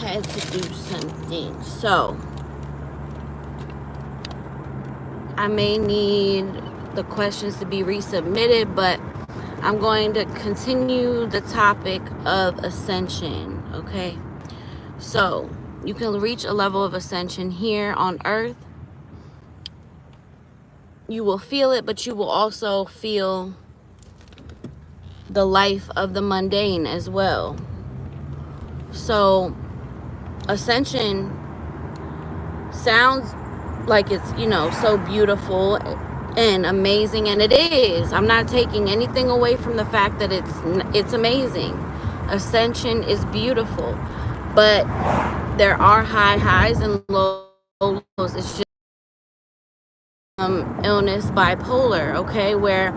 had to do something. So I may need the questions to be resubmitted, but I'm going to continue the topic of ascension, okay? So you can reach a level of ascension here on earth. You will feel it, but you will also feel the life of the mundane as well. So ascension sounds like it's, you know, so beautiful and amazing, and it is. I'm not taking anything away from the fact that it's amazing. Ascension is beautiful, but there are high highs and low lows. It's just illness, bipolar, okay, where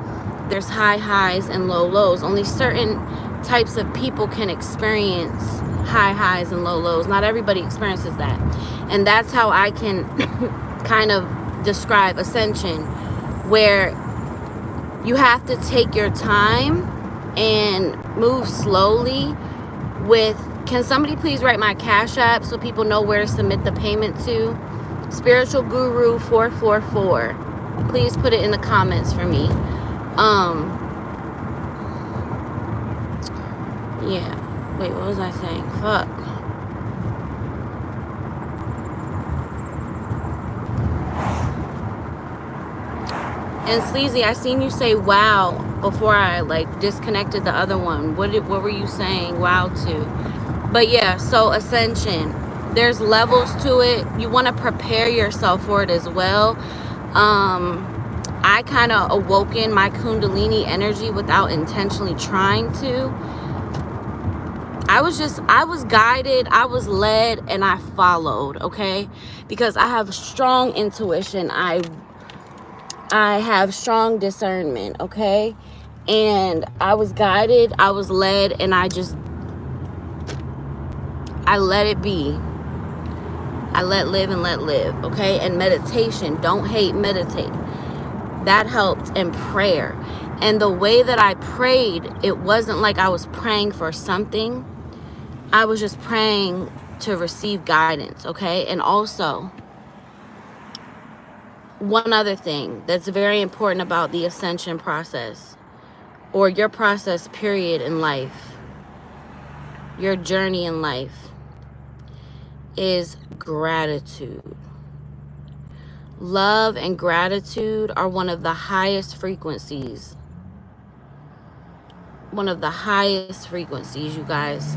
there's high highs and low lows. Only certain types of people can experience high highs and low lows. Not everybody experiences that, and that's how I can kind of describe ascension, where you have to take your time and move slowly with, can somebody please write my Cash App so people know where to submit the payment to? Spiritual Guru 444. Please put it in the comments for me. Yeah. Wait, what was I saying? Fuck. And Sleazy, I seen you say wow before I like disconnected the other one. What were you saying wow to? But yeah, so ascension, there's levels to it. You want to prepare yourself for it as well. I kind of awoken my Kundalini energy without intentionally trying to. I was guided, I was led, and I followed, okay? Because I have strong intuition. I have strong discernment, okay? And I was guided, I was led, and I let it be. I let live and let live, okay? And meditation, don't hate, meditate. That helped, and prayer. And the way that I prayed, it wasn't like I was praying for something. I was just praying to receive guidance, okay? And also, one other thing that's very important about the ascension process, or your process period in life, your journey in life, is gratitude. Love and gratitude are one of the highest frequencies. One of the highest frequencies, you guys.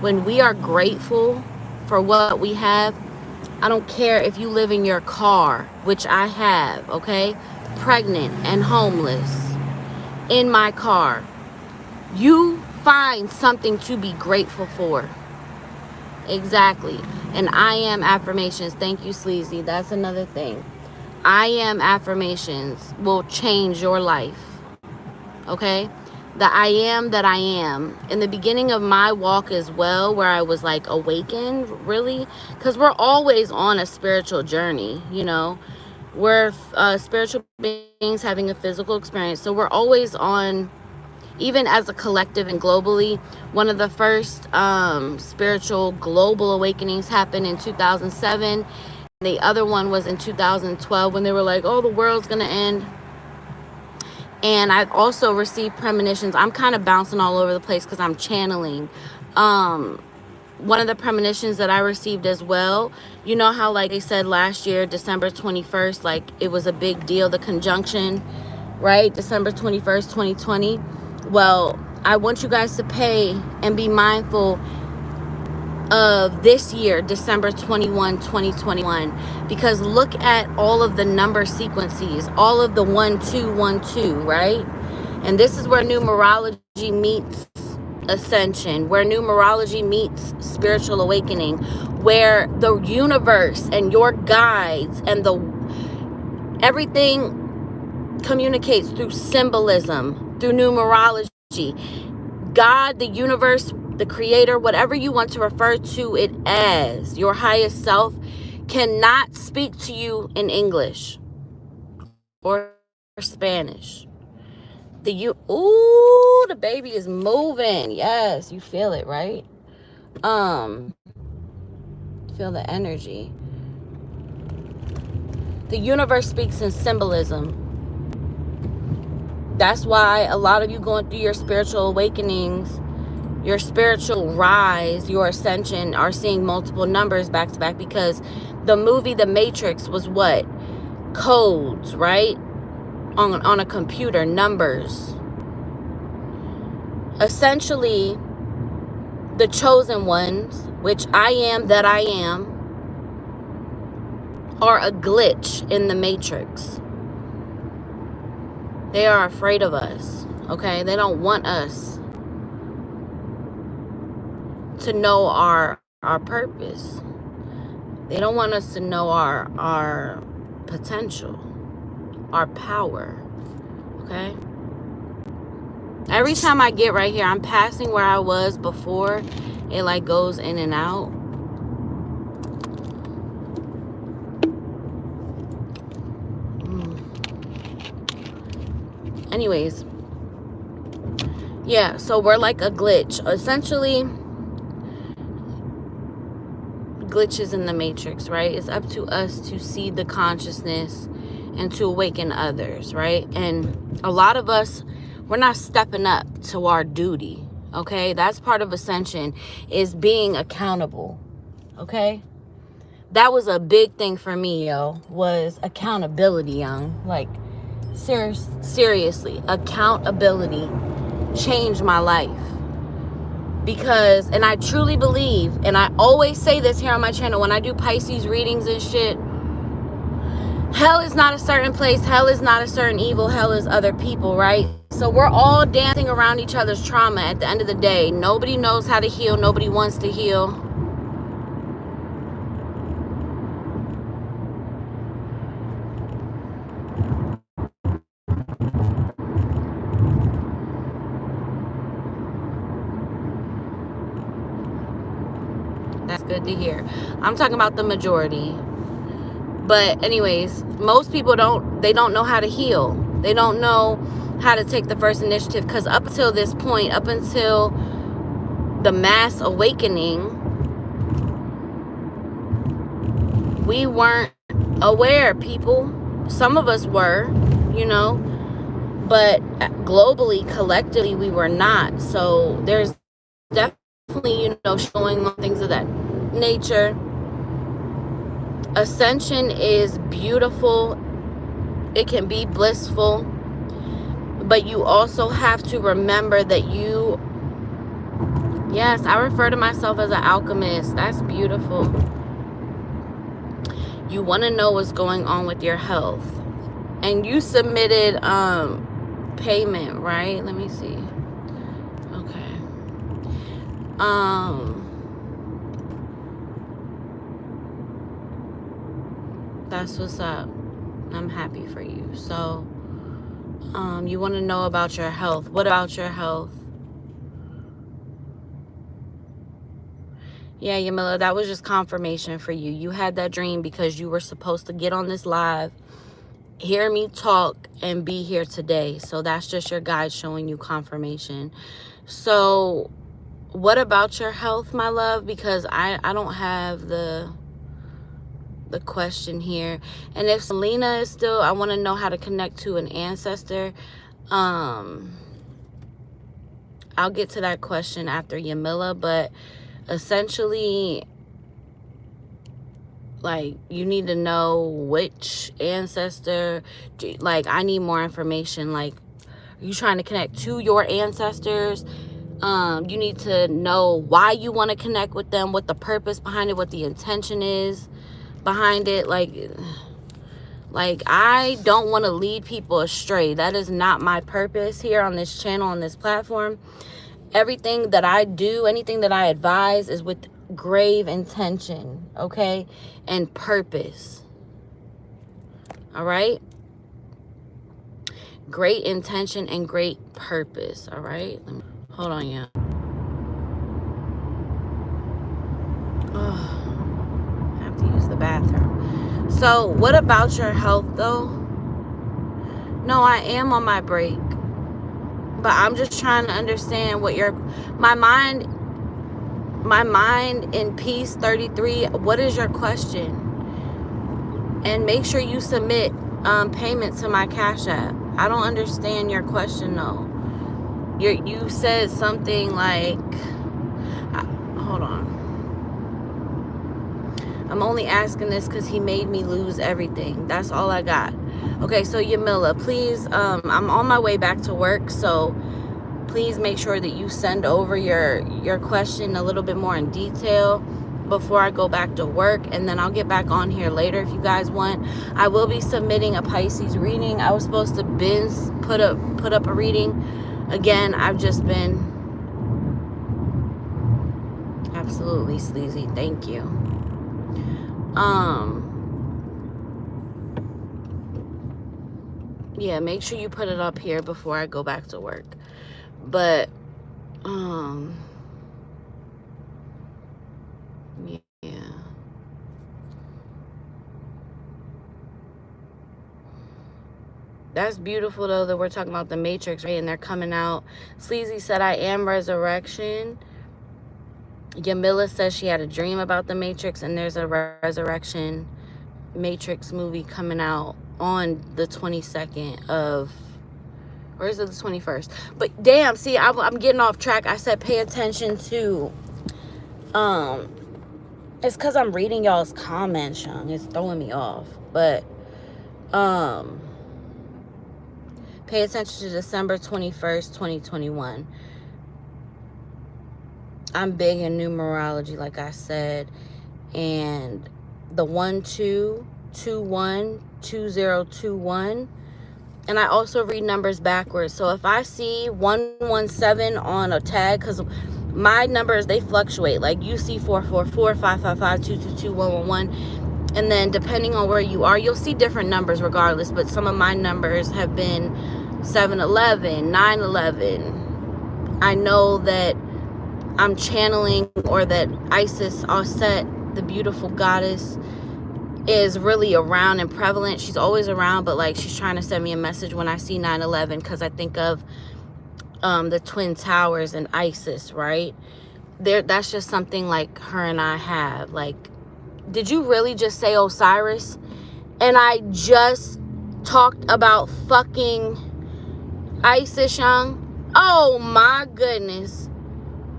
When we are grateful for what we have, I don't care if you live in your car, which I have, okay? Pregnant and homeless, in my car. You find something to be grateful for. Exactly. And I am affirmations. Thank you, Sleazy. That's another thing. I am affirmations will change your life. Okay? The I am that I am. In the beginning of my walk as well, where I was like awakened, really, because we're always on a spiritual journey, you know. We're spiritual beings having a physical experience. So we're always on, even as a collective and globally. One of the first spiritual global awakenings happened in 2007. The other one was in 2012 when they were like, oh, the world's going to end. And I've also received premonitions. I'm kind of bouncing all over the place because I'm channeling. One of the premonitions that I received as well, you know how like they said last year, December 21st, like it was a big deal, the conjunction, right? December 21st, 2020. Well, I want you guys to pay and be mindful of this year, December 21, 2021, because look at all of the number sequences, all of the 1212, right? And this is where numerology meets ascension, where numerology meets spiritual awakening, where the universe and your guides and everything communicates through symbolism, through numerology. God, the universe, the creator, whatever you want to refer to it as, your highest self, cannot speak to you in English or Spanish. Ooh, the baby is moving. Yes, you feel it, right? Feel the energy. The universe speaks in symbolism. That's why a lot of you going through your spiritual awakenings, your spiritual rise, your ascension are seeing multiple numbers back to back, because the movie The Matrix was what? Codes, right? On a computer, numbers. Essentially, the chosen ones, which I am that I am, are a glitch in the matrix. They are afraid of us, okay? They don't want us to know our purpose. They don't want us to know our potential, our power, okay? Every time I get right here, I'm passing where I was before. It like goes in and out. Anyways, yeah, so we're like a glitch. Essentially, glitches in the matrix, right? It's up to us to see the consciousness and to awaken others, right? And a lot of us, we're not stepping up to our duty, okay? That's part of ascension, is being accountable, okay? That was a big thing for me, yo, was accountability, young. Like, seriously, accountability changed my life. Because, and I truly believe, and I always say this here on my channel when I do Pisces readings and shit, hell is not a certain place, hell is not a certain evil, hell is other people, right? So we're all dancing around each other's trauma at the end of the day. Nobody knows how to heal, nobody wants to heal. That's good to hear. I'm talking about the majority. But anyways, most people don't know how to heal. They don't know how to take the first initiative, because up until this point, up until the mass awakening, we weren't aware, people. Some of us were, you know, but globally, collectively, we were not. So there's definitely, you know, showing things of that nature. Ascension is beautiful. It can be blissful. But you also have to remember that you, yes, I refer to myself as an alchemist. That's beautiful. You want to know what's going on with your health. And you submitted payment, right? Let me see. Okay. That's what's up. I'm happy for you. So, you want to know about your health. What about your health? Yeah, Yamila, that was just confirmation for you. You had that dream because you were supposed to get on this live, hear me talk, and be here today. So that's just your guide showing you confirmation. So what about your health, my love? Because I don't have the question here. And if Selena is still, I want to know how to connect to an ancestor. I'll get to that question after Yamila, but essentially, like, you need to know which ancestor. Like, I need more information. Like, are you trying to connect to your ancestors? You need to know why you want to connect with them, what the purpose behind it, what the intention is behind it. Like I don't want to lead people astray. That is not my purpose here on this channel, on this platform. Everything that I do, anything that I advise is with grave intention, okay? And purpose. All right? Great intention and great purpose, all right? Hold on, yeah. Oh, I have to use the bathroom. So, what about your health, though? No, I am on my break. But I'm just trying to understand what my mind, My mind in peace 33. What is your question? And make sure you submit payment to my Cash App. I don't understand your question though. You said something like, hold on. I'm only asking this because he made me lose everything. That's all I got. Okay, so Yamila, please, I'm on my way back to work, so please make sure that you send over your question a little bit more in detail before I go back to work, and then I'll get back on here later if you guys want. I will be submitting a Pisces reading. I was supposed to put up a reading. Again, I've just been absolutely sleazy. Thank you. Yeah, make sure you put it up here before I go back to work. But yeah. That's beautiful though that we're talking about the Matrix, right? And they're coming out. Sleazy said, I am Resurrection. Yamila says she had a dream about the Matrix, and there's a Resurrection Matrix movie coming out on the 22nd of, or is it the 21st? But damn, see, I'm getting off track. I said pay attention to, it's because I'm reading y'all's comments, Young. It's throwing me off. But, pay attention to December 21st, 2021. I'm big in numerology, like I said. And the 12212021. And I also read numbers backwards. So if I see 117 on a tag, because my numbers, they fluctuate. Like you see 444, 555, 222, 111. And then depending on where you are, you'll see different numbers regardless. But some of my numbers have been 711, 911. I know that I'm channeling, or that Isis Aset, the beautiful goddess, is really around and prevalent. She's always around, but like she's trying to send me a message when I see 911, because I think of the Twin Towers and Isis, right? That's just something like her and I have. Like, did you really just say Osiris? And I just talked about fucking Isis, Young. Oh my goodness.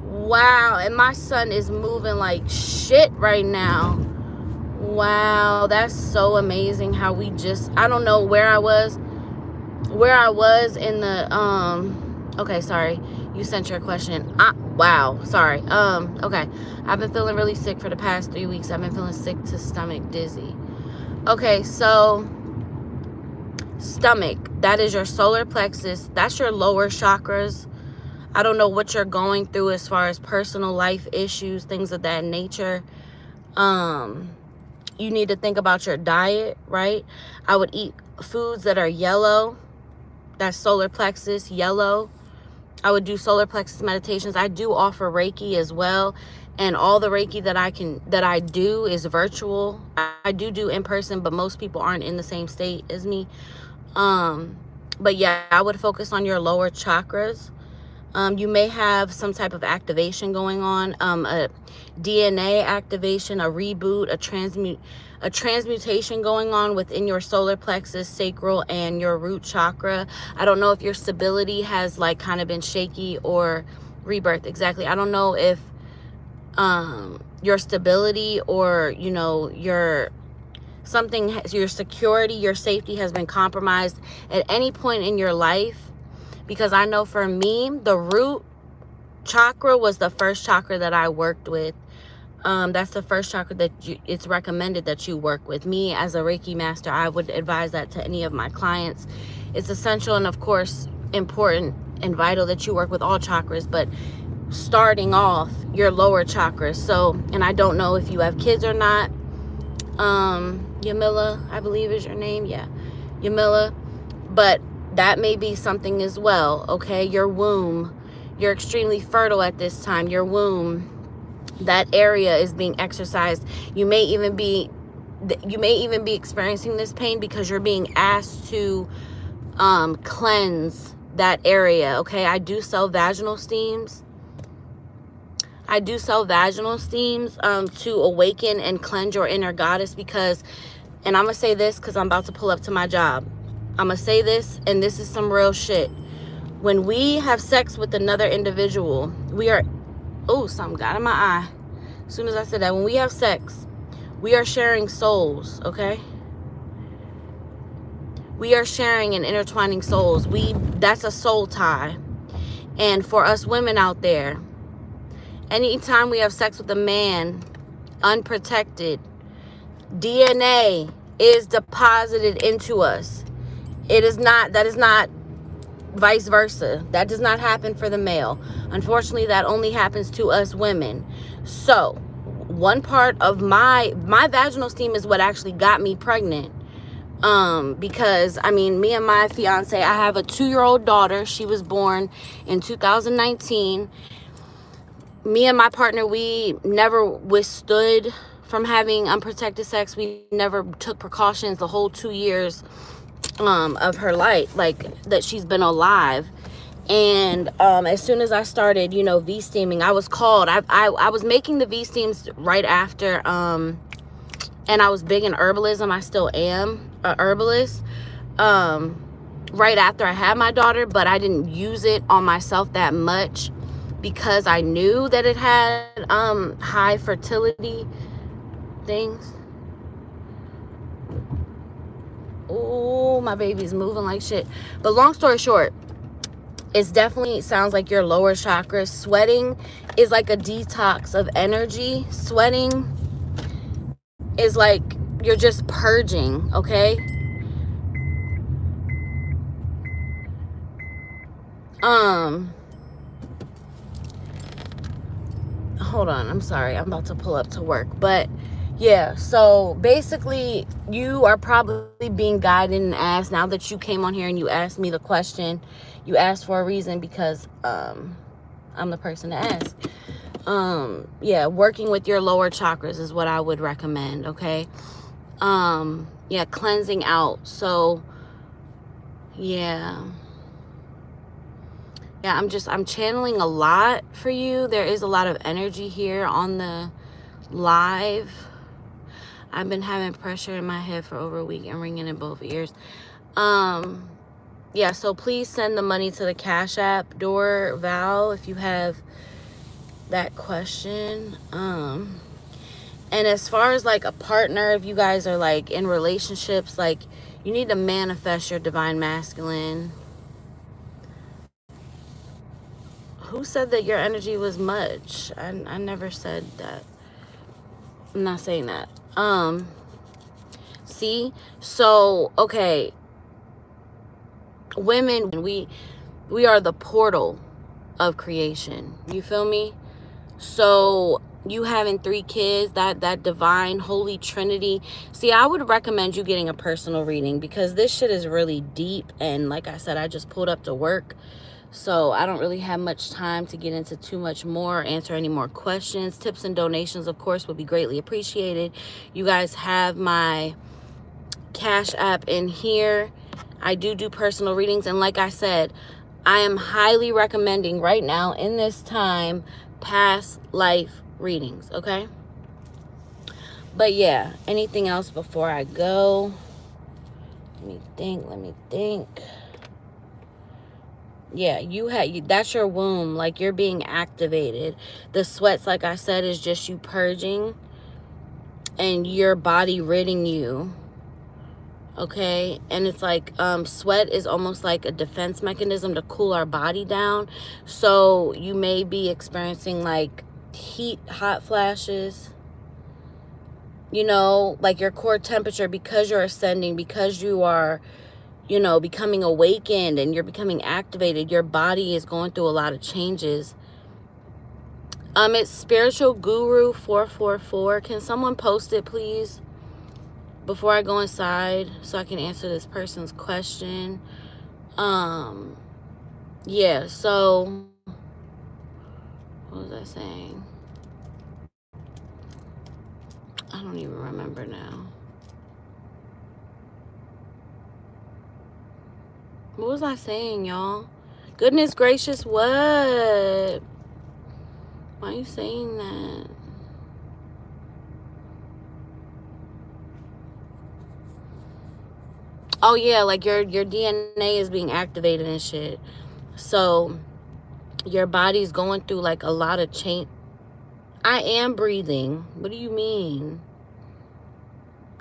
Wow. And my son is moving like shit right now. Wow, that's so amazing how we just, I don't know where I was in the okay, sorry, you sent your question. Wow, sorry. Okay, I've been feeling really sick for the past 3 weeks. I've been feeling sick to stomach, dizzy. Okay, so stomach, that is your solar plexus. That's your lower chakras. I don't know what you're going through as far as personal life issues, things of that nature. You need to think about your diet, right? I would eat foods that are yellow. That's solar plexus, yellow. I would do solar plexus meditations. I do offer Reiki as well. And all the Reiki that I do is virtual. I do in person, but most people aren't in the same state as me. But yeah, I would focus on your lower chakras. You may have some type of activation going on, a DNA activation, a reboot, a transmutation going on within your solar plexus, sacral, and your root chakra. I don't know if your stability has like kind of been shaky, or rebirth. Exactly. I don't know if your stability, or you know, your security, your safety has been compromised at any point in your life. Because I know for me, the root chakra was the first chakra that I worked with. That's the first chakra that it's recommended that you work with. Me as a Reiki master, I would advise that to any of my clients. It's essential and of course important and vital that you work with all chakras, but starting off your lower chakras. So, and I don't know if you have kids or not. Yamila, I believe is your name. Yeah, Yamila. But that may be something as well, okay? Your womb, you're extremely fertile at this time. Your womb, that area is being exercised. You may even be experiencing this pain because you're being asked to cleanse that area, okay? I do sell vaginal steams. I do sell vaginal steams to awaken and cleanse your inner goddess because, and I'm going to say this because I'm about to pull up to my job. I'm going to say this, and this is some real shit. When we have sex with another individual, we are, oh, something got in my eye. As soon as I said that, when we have sex, we are sharing souls, okay? We are sharing and intertwining souls. That's a soul tie. And for us women out there, anytime we have sex with a man unprotected, DNA is deposited into us. That is not vice versa. That does not happen for the male. Unfortunately, that only happens to us women. So, one part of my vaginal steam is what actually got me pregnant. Because I mean, me and my fiance, I have a 2-year-old daughter. She was born in 2019. Me and my partner, we never withstood from having unprotected sex. We never took precautions the whole 2 years of her life, like that she's been alive. And as soon as I started, V steaming, I was called. I was making the V steams right after, and I was big in herbalism. I still am a herbalist. Right after I had my daughter, but I didn't use it on myself that much because I knew that it had high fertility things. Oh, my baby's moving like shit. But long story short, it definitely sounds like your lower chakra. Sweating is like a detox of energy. Sweating is like you're just purging, okay? Hold on, I'm sorry, I'm about to pull up to work. But yeah, so basically you are probably being guided and asked, now that you came on here and you asked me the question, you asked for a reason because I'm the person to ask. Yeah, working with your lower chakras is what I would recommend, okay? Yeah, cleansing out. So yeah, I'm channeling a lot for you. There is a lot of energy here on the live. I've been having pressure in my head for over a week and ringing in both ears. Yeah, so please send the money to the Cash App, Door Val, if you have that question. And as far as like a partner, if you guys are like in relationships, like you need to manifest your divine masculine. Who said that your energy was much? I never said that. I'm not saying that. See? So, okay. Women, we are the portal of creation. You feel me? So, you having 3 kids, that divine holy trinity. See, I would recommend you getting a personal reading because this shit is really deep. And like I said, I just pulled up to work. So I don't really have much time to get into too much more, answer any more questions. Tips and donations, of course, would be greatly appreciated. You guys have my Cash App in here. I do personal readings. And like I said, I am highly recommending right now in this time, past life readings, okay? But yeah, anything else before I go? Let me think. Yeah, that's your womb, like you're being activated. The sweats, like I said, is just you purging and your body ridding you, okay? And it's like sweat is almost like a defense mechanism to cool our body down. So you may be experiencing like hot flashes, like your core temperature, because you're ascending, because you are becoming awakened and you're becoming activated. Your body is going through a lot of changes. It's Spiritual Guru 444. Can someone post it, please, before I go inside so I can answer this person's question? Yeah, so what was I saying? I don't even remember now. What was I saying, y'all? Goodness gracious, what? Why are you saying that? Oh yeah, like your DNA is being activated and shit. So your body's going through like a lot of change. I am breathing. What do you mean?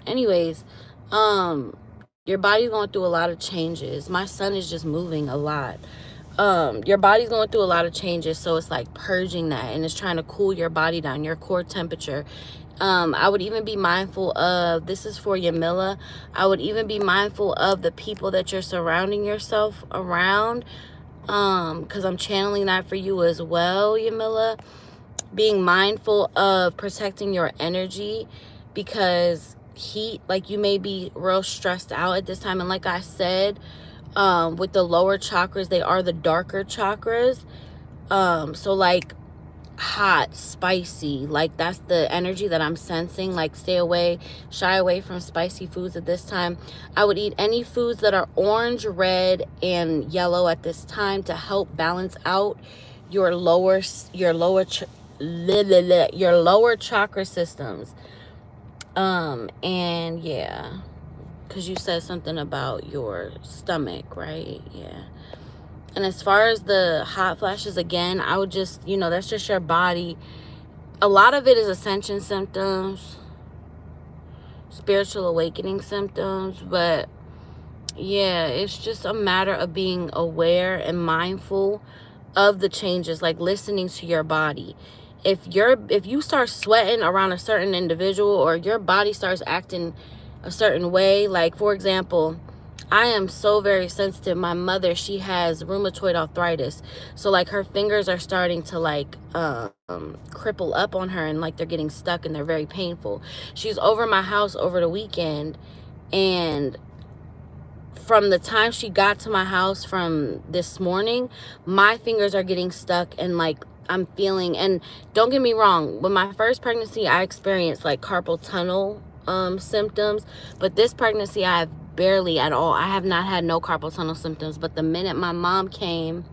Anyways, your body's going through a lot of changes. My son is just moving a lot. Your body's going through a lot of changes, so it's like purging that, and it's trying to cool your body down, your core temperature. I would even be mindful of, this is for Yamila, I would even be mindful of the people that you're surrounding yourself around, because I'm channeling that for you as well, Yamila. Being mindful of protecting your energy, because heat, like, you may be real stressed out at this time, and like I said, with the lower chakras, they are the darker chakras. So like hot, spicy, like that's the energy that I'm sensing. Like stay away, shy away from spicy foods at this time. I would eat any foods that are orange, red, and yellow at this time to help balance out your lower chakra systems. And yeah, because you said something about your stomach, right? Yeah. And as far as the hot flashes, again, I would just, that's just your body. A lot of it is ascension symptoms, spiritual awakening symptoms, but yeah, it's just a matter of being aware and mindful of the changes, like listening to your body. If you start sweating around a certain individual, or your body starts acting a certain way, like for example, I am so very sensitive. My mother, she has rheumatoid arthritis, so like her fingers are starting to like cripple up on her, and like they're getting stuck and they're very painful. She's over my house over the weekend, and from the time she got to my house from this morning, my fingers are getting stuck, and like I'm feeling, and don't get me wrong, with my first pregnancy I experienced like carpal tunnel symptoms, but this pregnancy I have barely at all. I have not had no carpal tunnel symptoms, but the minute my mom came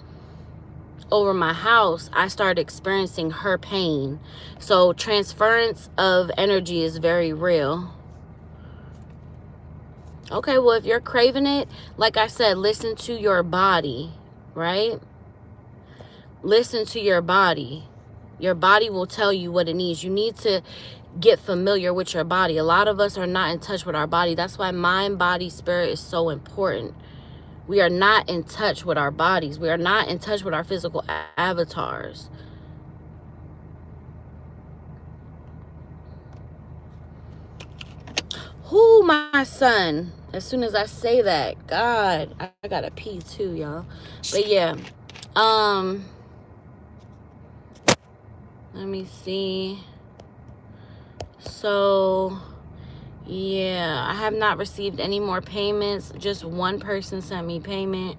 over my house, I started experiencing her pain. So transference of energy is very real. Okay, well, if you're craving it, like I said, listen to your body, right? Listen to your body. Your body will tell you what it needs. You need to get familiar with your body. A lot of us are not in touch with our body. That's why mind, body, spirit is so important. We are not in touch with our bodies. We are not in touch with our physical avatars. Who, my son? As soon as I say that, God, I gotta pee too, y'all. But yeah, let me see. So yeah, I have not received any more payments. Just one person sent me payment,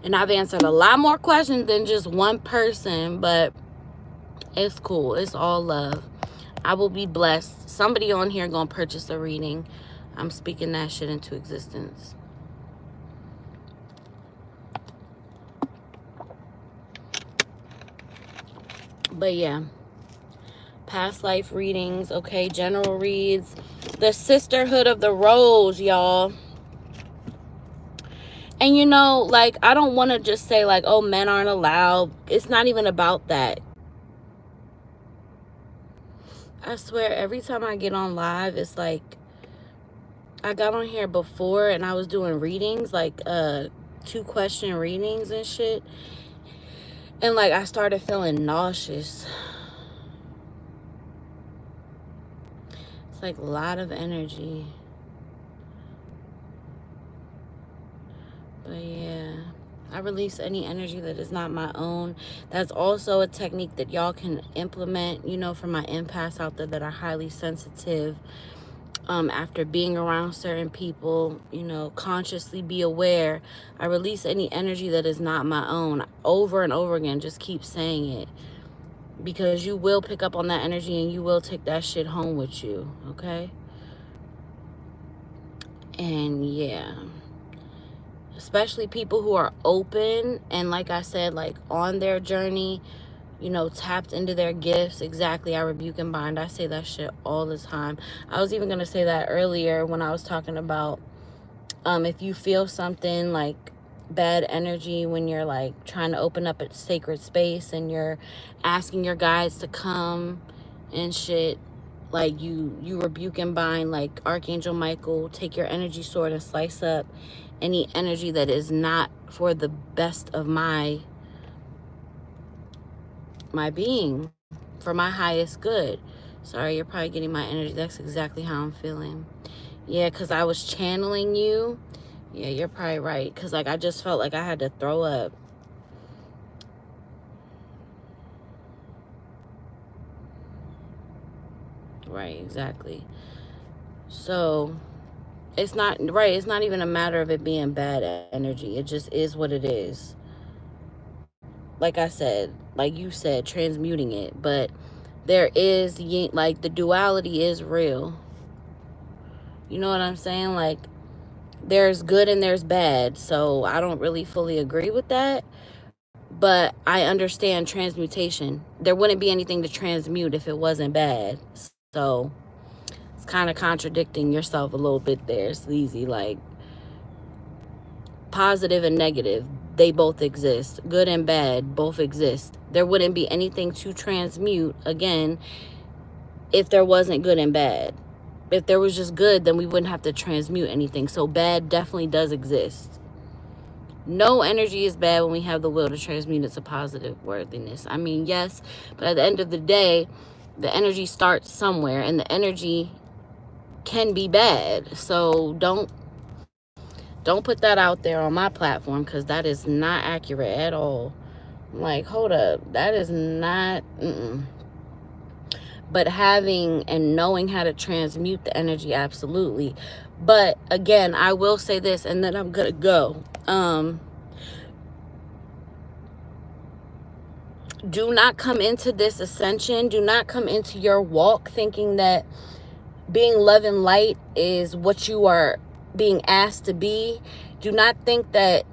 and I've answered a lot more questions than just one person, but it's cool. It's all love. I will be blessed. Somebody on here gonna purchase a reading. I'm speaking that shit into existence. But yeah, past life readings, okay, general reads, the sisterhood of the rose, y'all. And like, I don't want to just say like, oh, men aren't allowed. It's not even about that. I swear, every time I get on live, it's like, I got on here before and I was doing readings, like 2-question readings and shit, and like I started feeling nauseous. It's like a lot of energy. But yeah, I release any energy that is not my own. That's also a technique that y'all can implement, for my empaths out there that are highly sensitive. After being around certain people, consciously be aware. I release any energy that is not my own. Over and over again, just keep saying it, because you will pick up on that energy and you will take that shit home with you, okay? And yeah, especially people who are open and, like I said, like on their journey, you know, tapped into their gifts. Exactly. I rebuke and bind. I say that shit all the time. I was even going to say that earlier when I was talking about if you feel something like bad energy when you're like trying to open up a sacred space and you're asking your guides to come and shit, like you rebuke and bind, like Archangel Michael, take your energy sword and slice up any energy that is not for the best of my being, for my highest good. Sorry, you're probably getting my energy. That's exactly how I'm feeling. Yeah, because I was channeling you. Yeah, you're probably right. Because, like, I just felt like I had to throw up. Right, exactly. So, it's not, right, it's not even a matter of it being bad energy. It just is what it is. Like I said, like you said, transmuting it. But there is, like, the duality is real. You know what I'm saying? Like, there's good and there's bad. So I don't really fully agree with that. But I understand transmutation. There wouldn't be anything to transmute if it wasn't bad. So it's kind of contradicting yourself a little bit there, Sleazy. Like, positive and negative, they both exist. Good and bad both exist. There wouldn't be anything to transmute, again, if there wasn't good and bad. If there was just good, then we wouldn't have to transmute anything. So bad definitely does exist. No energy is bad when we have the will to transmute it to positive worthiness. I mean, yes, but at the end of the day, the energy starts somewhere, and the energy can be bad. So don't put that out there on my platform, because that is not accurate at all. Like, hold up, that is not. But having and knowing how to transmute the energy, absolutely. But again, I will say this, and then I'm gonna go. Do not come into this ascension, do not come into your walk thinking that being love and light is what you are being asked to be. Do not think that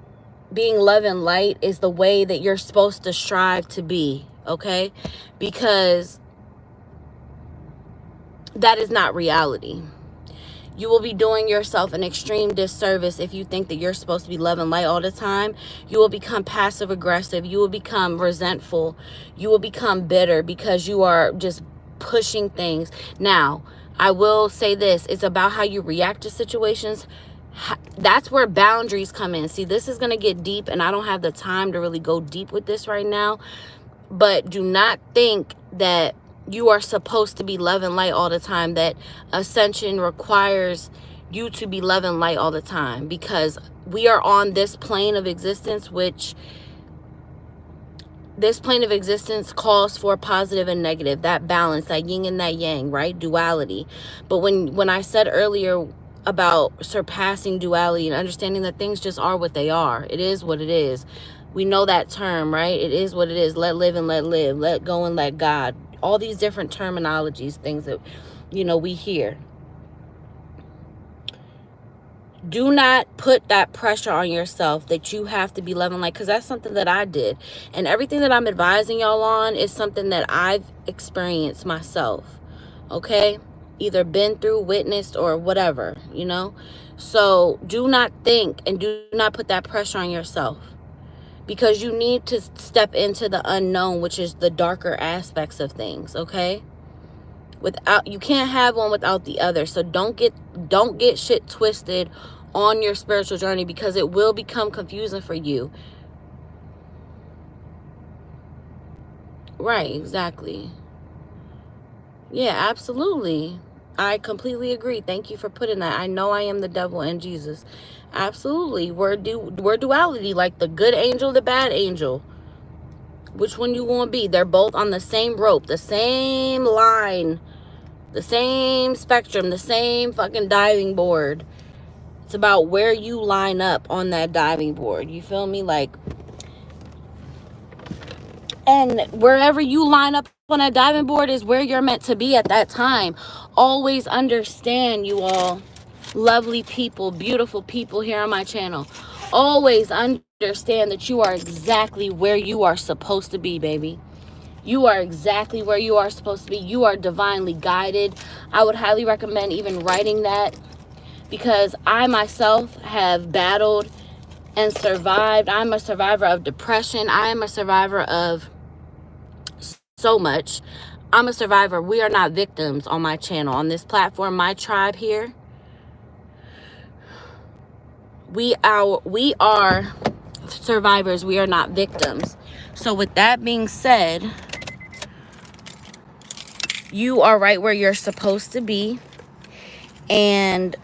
being love and light is the way that you're supposed to strive to be, okay? Because that is not reality. You will be doing yourself an extreme disservice if you think that you're supposed to be love and light all the time. You will become passive aggressive. You will become resentful. You will become bitter because you are just pushing things. Now, I will say this. It's about how you react to situations. That's where boundaries come in. See, this is going to get deep, and I don't have the time to really go deep with this right now. But do not think that you are supposed to be love and light all the time, that ascension requires you to be love and light all the time, because we are on this plane of existence, which this plane of existence calls for positive and negative, that balance, that yin and that yang, right? Duality. But when I said earlier about surpassing duality and understanding that things just are what they are, it is what it is. We know that term, right? It is what it is. Let live and let live. Let go and let God. All these different terminologies, things that, you know, we hear. Do not put that pressure on yourself that you have to be loving light, because that's something that I did. And everything that I'm advising y'all on is something that I've experienced myself, okay? Either been through, witnessed, or whatever, you know? So do not think and do not put that pressure on yourself, because you need to step into the unknown, which is the darker aspects of things, okay? You can't have one without the other. So don't get shit twisted on your spiritual journey, because it will become confusing for you. Right, exactly. Yeah, absolutely. I completely agree. Thank you for putting that. I know I am the devil and Jesus. Absolutely. We're duality, like the good angel, the bad angel. Which one you want to be? They're both on the same rope, the same line, the same spectrum, the same fucking diving board. It's about where you line up on that diving board. You feel me? Like, and wherever you line up on that diving board is where you're meant to be at that time. Always understand, you all, lovely people, beautiful people here on my channel. always understand that you are exactly where you are supposed to be, baby. You are exactly where you are supposed to be. You are divinely guided. I would highly recommend even writing that, because I myself have battled and survived. I'm a survivor of depression. I am a survivor of so much. I'm a survivor. We are not victims on my channel, on this platform, my tribe here. We are survivors. We are not victims. So with that being said, you are right where you're supposed to be. And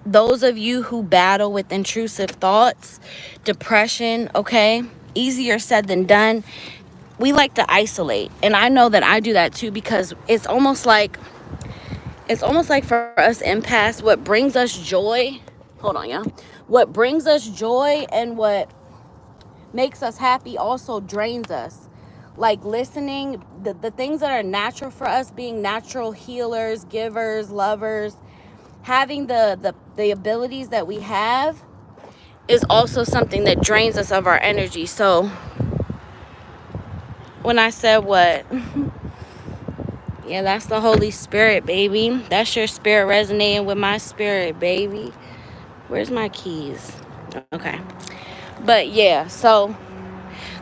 those of you who battle with intrusive thoughts, depression, okay, easier said than done. We like to isolate, and I know that I do that too, because it's almost like for us empaths, what brings us joy, hold on, y'all, what brings us joy and what makes us happy also drains us. Like listening, the things that are natural for us, being natural healers, givers, lovers, having the abilities that we have, is also something that drains us of our energy. So when I said what, yeah, that's the Holy Spirit, baby. That's your spirit resonating with my spirit, baby. Where's my keys? Okay. But yeah, so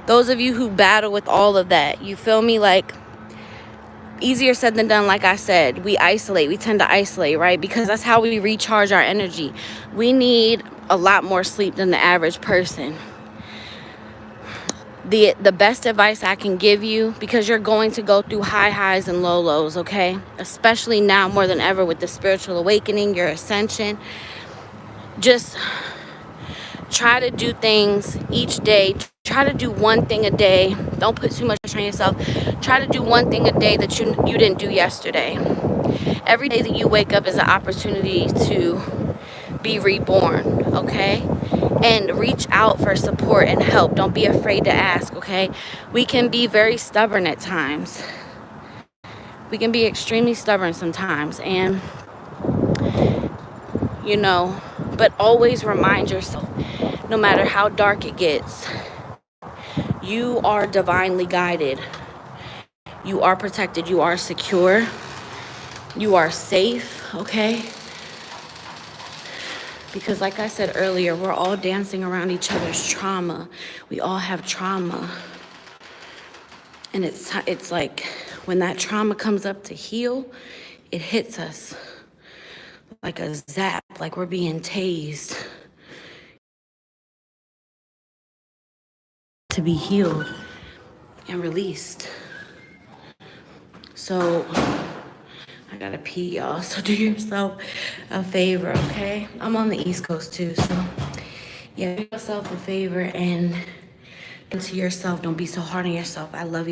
those of you who battle with all of that, you feel me? Like, easier said than done. Like I said, we tend to isolate, right? Because that's how we recharge our energy. We need a lot more sleep than the average person. The best advice I can give you, because you're going to go through high highs and low lows, okay? Especially now more than ever with the spiritual awakening, your ascension. Just try to do things each day. Try to do one thing a day. Don't put too much pressure on yourself. Try to do one thing a day that you didn't do yesterday. Every day that you wake up is an opportunity to be reborn, okay? And reach out for support and help. Don't be afraid to ask, okay? We can be very stubborn at times. We can be extremely stubborn sometimes, and you know, but always remind yourself, no matter how dark it gets, you are divinely guided. You are protected. You are secure. You are safe, okay? Because like I said earlier, we're all dancing around each other's trauma. We all have trauma. And it's like when that trauma comes up to heal, it hits us like a zap, like we're being tased to be healed and released. So I gotta pee, y'all. So do yourself a favor, okay? I'm on the East Coast too, so yeah, do yourself a favor and to yourself, don't be so hard on yourself. I love you.